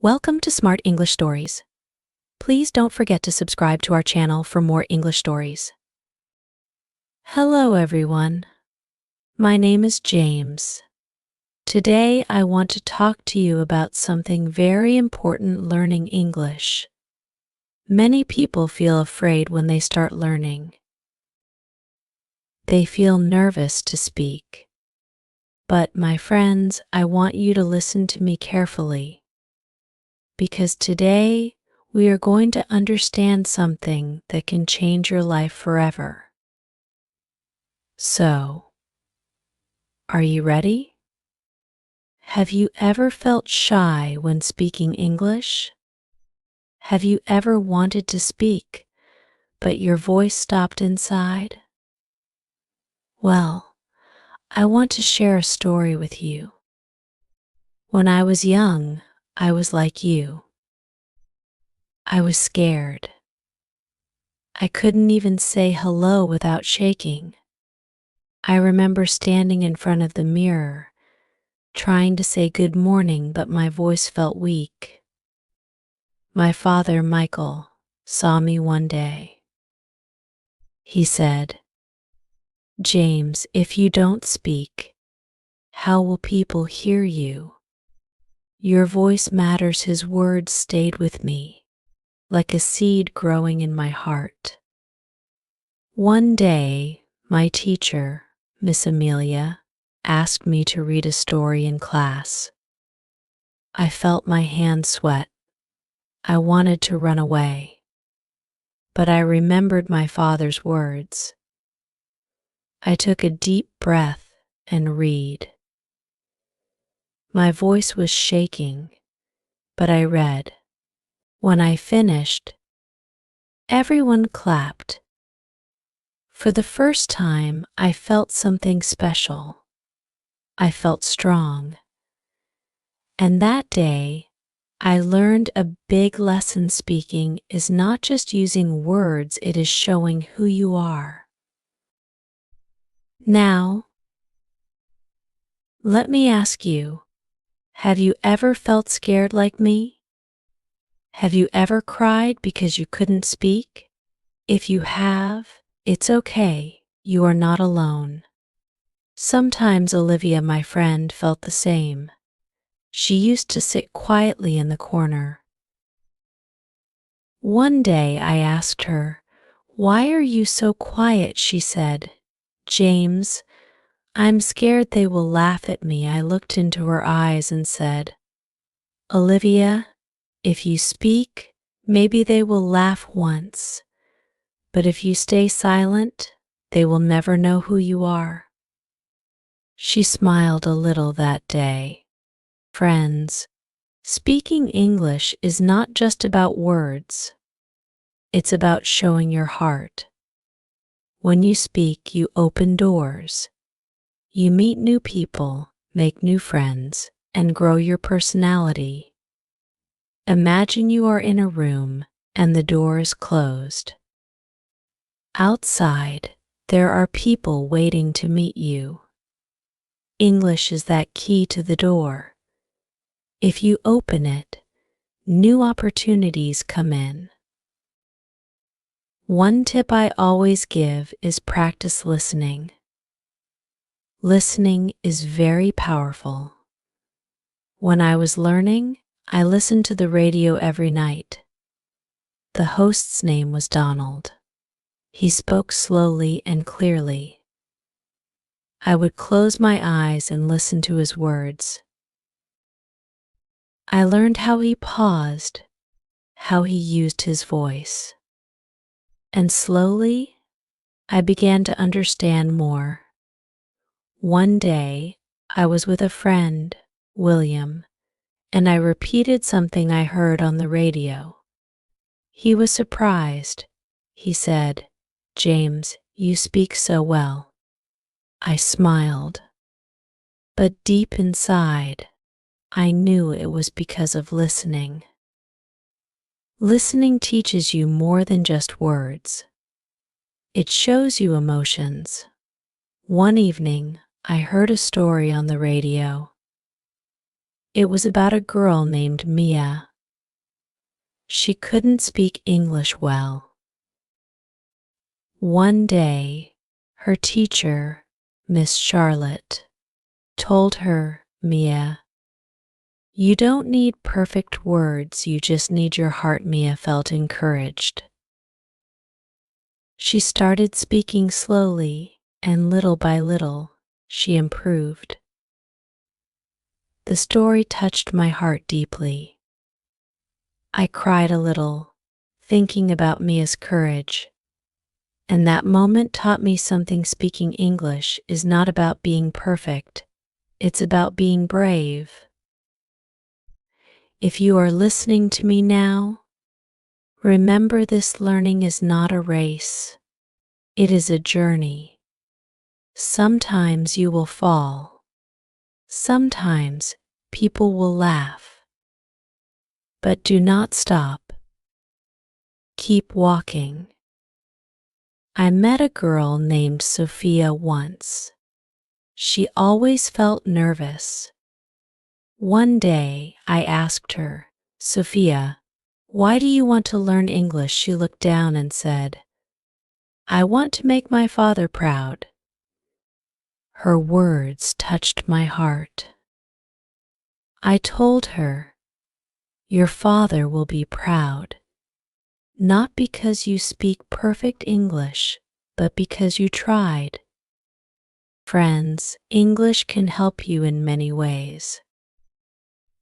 Welcome to Smart English Stories. Please don't forget to subscribe to our channel for more English stories. Hello, everyone. My name is James. Today, I want to talk to you about something very important learning English. Many people feel afraid when they start learning. They feel nervous to speak. But, my friends, I want you to listen to me carefully. Because today we are going to understand something that can change your life forever. So, are you ready? Have you ever felt shy when speaking English? Have you ever wanted to speak, but your voice stopped inside? Well, I want to share a story with you. When I was young, I was like you. I was scared. I couldn't even say hello without shaking. I remember standing in front of the mirror, trying to say good morning, but my voice felt weak. My father, Michael, saw me one day. He said, "James, if you don't speak, how will people hear you? Your voice matters." His words stayed with me, like a seed growing in my heart. One day, my teacher, Miss Amelia, asked me to read a story in class. I felt my hands sweat. I wanted to run away. But I remembered my father's words. I took a deep breath and read. My voice was shaking, but I read. When I finished, everyone clapped. For the first time, I felt something special. I felt strong. And that day, I learned a big lesson. Speaking is not just using words, it is showing who you are. Now, let me ask you, have you ever felt scared like me? Have you ever cried because you couldn't speak? If you have, it's okay, you are not alone. Sometimes Olivia, my friend, felt the same. She used to sit quietly in the corner. One day I asked her, "Why are you so quiet?" She said, "James, I'm scared they will laugh at me." I looked into her eyes and said, "Olivia, if you speak, maybe they will laugh once. But if you stay silent, they will never know who you are." She smiled a little that day. Friends, speaking English is not just about words. It's about showing your heart. When you speak, you open doors. You meet new people, make new friends, and grow your personality. Imagine you are in a room and the door is closed. Outside, there are people waiting to meet you. English is that key to the door. If you open it, new opportunities come in. One tip I always give is practice listening. Listening is very powerful. When I was learning, I listened to the radio every night. The host's name was Donald. He spoke slowly and clearly. I would close my eyes and listen to his words. I learned how he paused, how he used his voice. And slowly, I began to understand more. One day, I was with a friend, William, and I repeated something I heard on the radio. He was surprised. He said, "James, you speak so well." I smiled. But deep inside, I knew it was because of listening. Listening teaches you more than just words. It shows you emotions. One evening, I heard a story on the radio. It was about a girl named Mia. She couldn't speak English well. One day, her teacher, Miss Charlotte, told her, "Mia, you don't need perfect words, you just need your heart." Mia felt encouraged. She started speaking slowly, and little by little, she improved. The story touched my heart deeply. I cried a little, thinking about Mia's courage, and that moment taught me something. Speaking English is not about being perfect, it's about being brave. If you are listening to me now, remember this: learning is not a race, it is a journey. Sometimes you will fall, sometimes people will laugh, but do not stop. Keep walking. I met a girl named Sophia once. She always felt nervous. One day I asked her, "Sophia, why do you want to learn English?" She looked down and said, "I want to make my father proud." Her words touched my heart. I told her, "Your father will be proud, not because you speak perfect English, but because you tried." Friends, English can help you in many ways.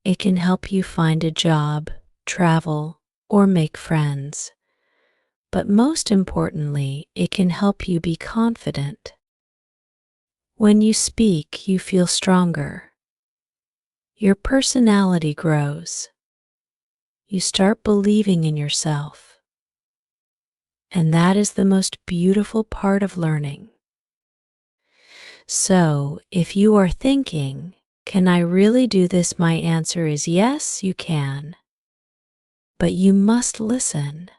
It can help you find a job, travel, or make friends. But most importantly, it can help you be confident. When you speak, you feel stronger. Your personality grows. You start believing in yourself. And that is the most beautiful part of learning. So, if you are thinking, "Can I really do this?" my answer is yes, you can. But you must listen,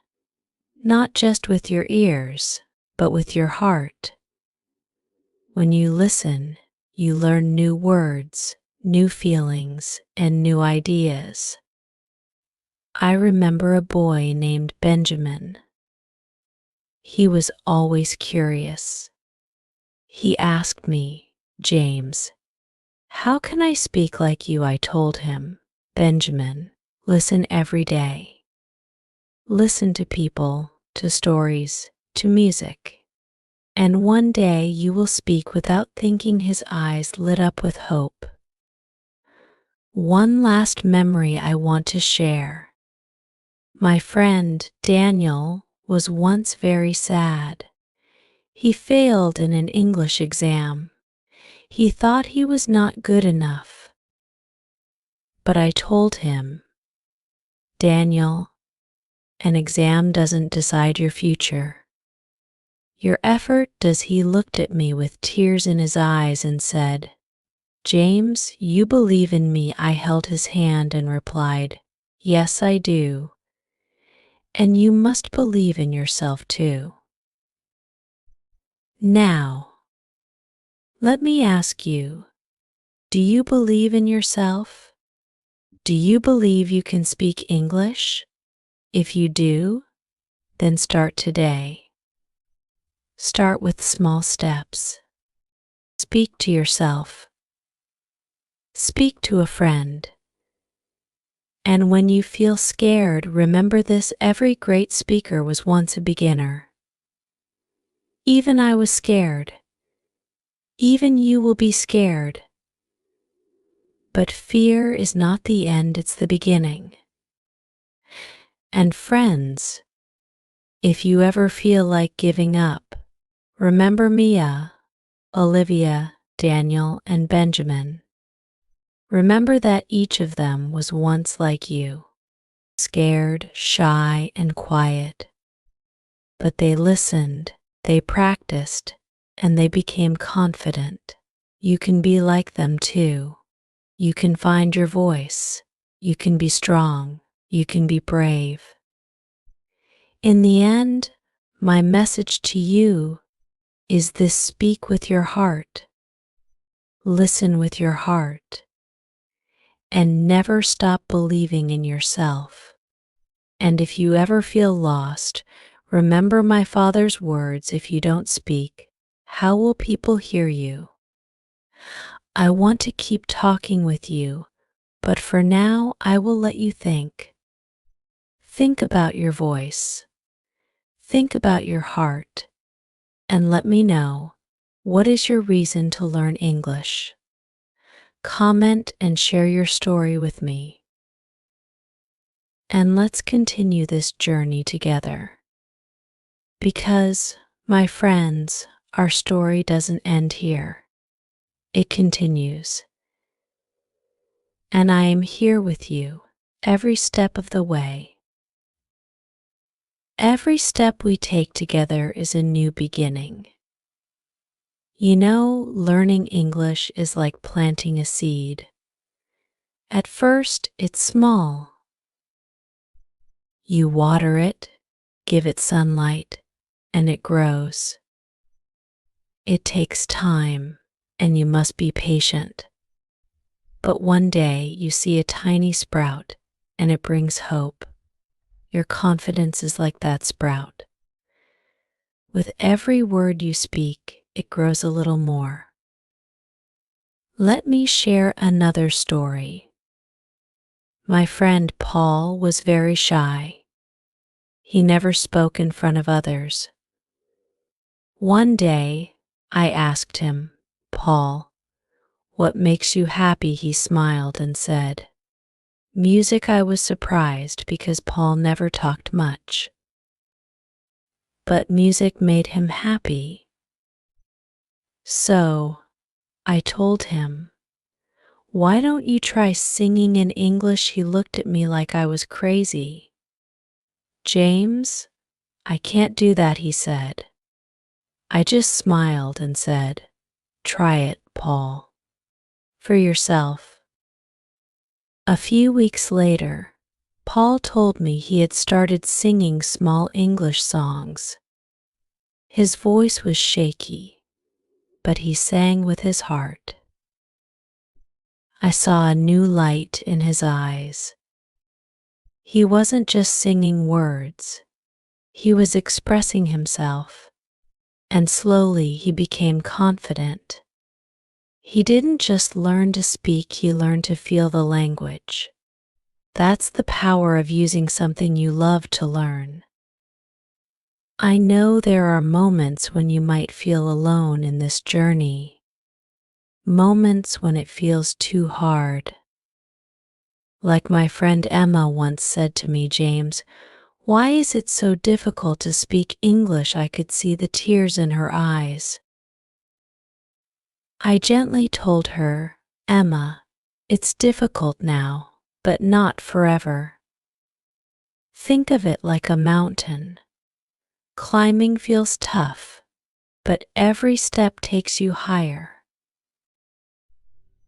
not just with your ears, but with your heart. When you listen, you learn new words, new feelings, and new ideas. I remember a boy named Benjamin. He was always curious. He asked me, "James, how can I speak like you?" I told him, "Benjamin, listen every day. Listen to people, to stories, to music. And one day you will speak without thinking." His eyes lit up with hope. One last memory I want to share. My friend Daniel was once very sad. He failed in an English exam. He thought he was not good enough. But I told him, "Daniel, an exam doesn't decide your future. Your effort does." He looked at me with tears in his eyes and said, "James, you believe in me." I held his hand and replied, "Yes, I do. And you must believe in yourself too." Now, let me ask you, do you believe in yourself? Do you believe you can speak English? If you do, then start today. Start with small steps. Speak to yourself. Speak to a friend. And when you feel scared, remember this: every great speaker was once a beginner. Even I was scared. Even you will be scared. But fear is not the end, it's the beginning. And friends, if you ever feel like giving up, remember Mia, Olivia, Daniel, and Benjamin. Remember that each of them was once like you, scared, shy, and quiet. But they listened, they practiced, and they became confident. You can be like them too. You can find your voice. You can be strong. You can be brave. In the end, my message to you is this: speak with your heart. Listen with your heart. And never stop believing in yourself. And if you ever feel lost, remember my father's words: if you don't speak, how will people hear you? I want to keep talking with you, but for now I will let you think. Think about your voice. Think about your heart. And let me know, what is your reason to learn English? Comment and share your story with me. And let's continue this journey together. Because, my friends, our story doesn't end here. It continues. And I am here with you every step of the way. Every step we take together is a new beginning. You know, learning English is like planting a seed. At first, it's small. You water it, give it sunlight, and it grows. It takes time, and you must be patient. But one day you see a tiny sprout, and it brings hope. Your confidence is like that sprout. With every word you speak, it grows a little more. Let me share another story. My friend Paul was very shy. He never spoke in front of others. One day, I asked him, "Paul, what makes you happy?" He smiled and said, "Music." I was surprised because Paul never talked much. But music made him happy. So, I told him, "Why don't you try singing in English?" He looked at me like I was crazy. "James, I can't do that," he said. I just smiled and said, "Try it, Paul, for yourself." A few weeks later, Paul told me he had started singing small English songs. His voice was shaky, but he sang with his heart. I saw a new light in his eyes. He wasn't just singing words, he was expressing himself, and slowly he became confident. He didn't just learn to speak, he learned to feel the language. That's the power of using something you love to learn. I know there are moments when you might feel alone in this journey, moments when it feels too hard. Like my friend Emma once said to me, "James, why is it so difficult to speak English?" I could see the tears in her eyes. I gently told her, "Emma, it's difficult now, but not forever. Think of it like a mountain. Climbing feels tough, but every step takes you higher."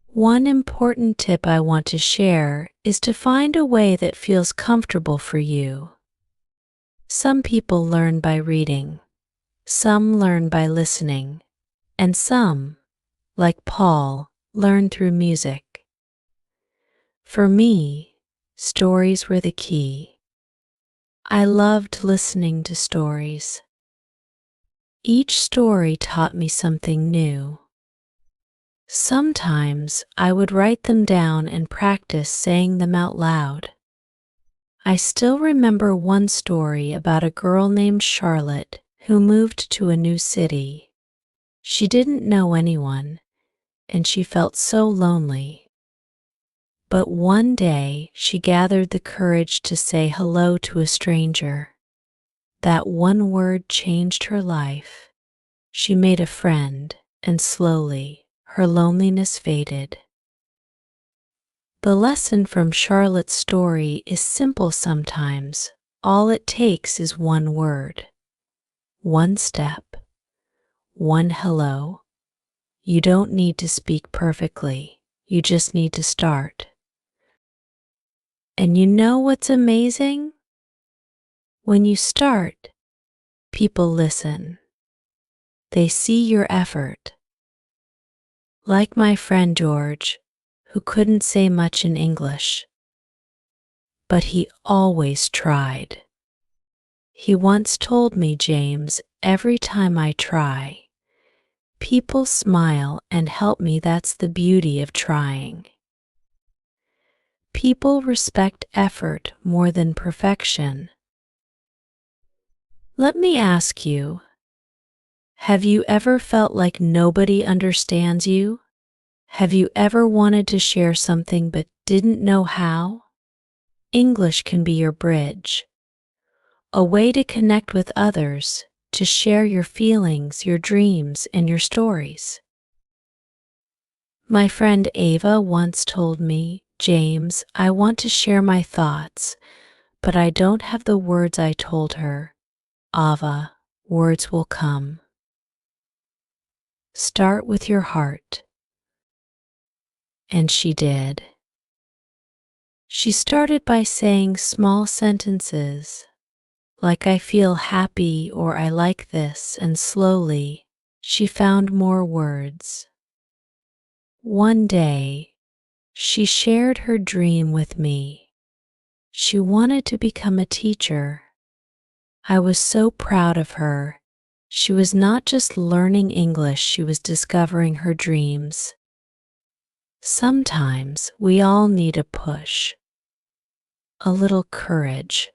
One important tip I want to share is to find a way that feels comfortable for you. Some people learn by reading, some learn by listening, and some, like Paul, learn through music. For me, stories were the key. I loved listening to stories. Each story taught me something new. Sometimes I would write them down and practice saying them out loud. I still remember one story about a girl named Charlotte who moved to a new city. She didn't know anyone, and she felt so lonely. But one day she gathered the courage to say hello to a stranger. That one word changed her life. She made a friend, and slowly her loneliness faded. The lesson from Charlotte's story is simple sometimes. All it takes is one word, one step, one hello. You don't need to speak perfectly, you just need to start. And you know what's amazing? When you start, people listen. They see your effort. Like my friend George, who couldn't say much in English. but he always tried. He once told me, James, every time I try, people smile and help me. That's the beauty of trying. People respect effort more than perfection. Let me ask you, have you ever felt like nobody understands you? Have you ever wanted to share something but didn't know how? English can be your bridge, a way to connect with others, to share your feelings, your dreams, and your stories. My friend Ava once told me, James, I want to share my thoughts, but I don't have the words. I told her, Ava, words will come. Start with your heart. And she did. She started by saying small sentences, like I feel happy or I like this, and slowly she found more words. One day, she shared her dream with me. She wanted to become a teacher. I was so proud of her. She was not just learning English, she was discovering her dreams. Sometimes we all need a push, a little courage.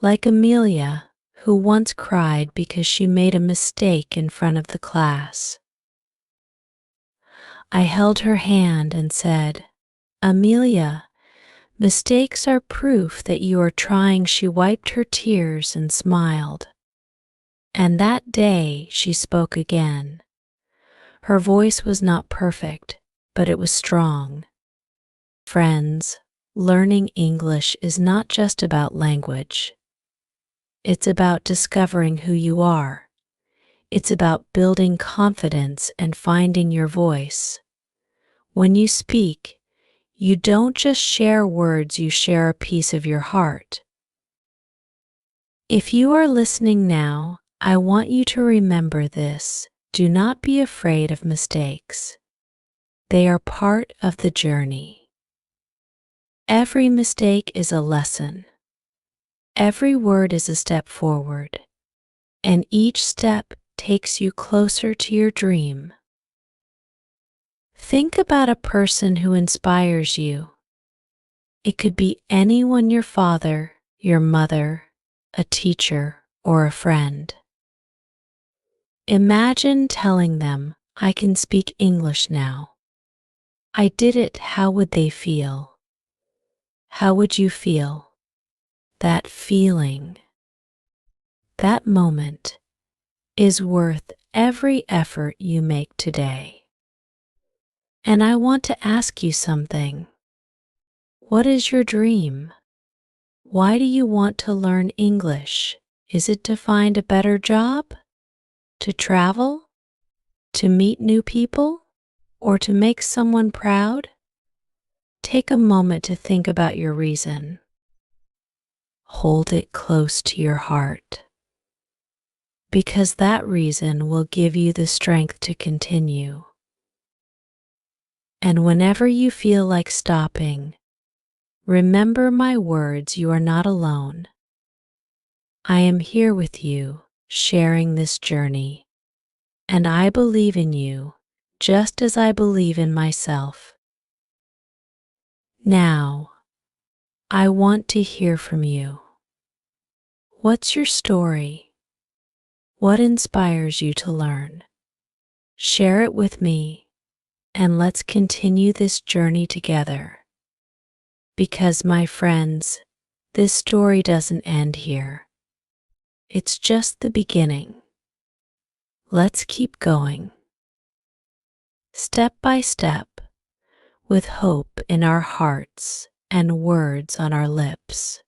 Like Amelia, who once cried because she made a mistake in front of the class. I held her hand and said, Amelia, mistakes are proof that you are trying. She wiped her tears and smiled. And that day she spoke again. Her voice was not perfect, but it was strong. Friends, learning English is not just about language. It's about discovering who you are. It's about building confidence and finding your voice. When you speak, you don't just share words, you share a piece of your heart. If you are listening now, I want you to remember this. Do not be afraid of mistakes. They are part of the journey. Every mistake is a lesson. Every word is a step forward, and each step takes you closer to your dream. Think about a person who inspires you. It could be anyone: your father, your mother, a teacher, or a friend. Imagine telling them, I can speak English now. I did it. How would they feel? How would you feel? That feeling, that moment, is worth every effort you make today. And I want to ask you something. What is your dream? Why do you want to learn English? Is it to find a better job? To travel? To meet new people? Or to make someone proud? Take a moment to think about your reason. Hold it close to your heart, because that reason will give you the strength to continue. And whenever you feel like stopping, remember my words: you are not alone. I am here with you, sharing this journey, and I believe in you, just as I believe in myself. Now, I want to hear from you. What's your story? What inspires you to learn? Share it with me, and let's continue this journey together. Because, my friends, this story doesn't end here. It's just the beginning. Let's keep going. Step by step, with hope in our hearts and words on our lips.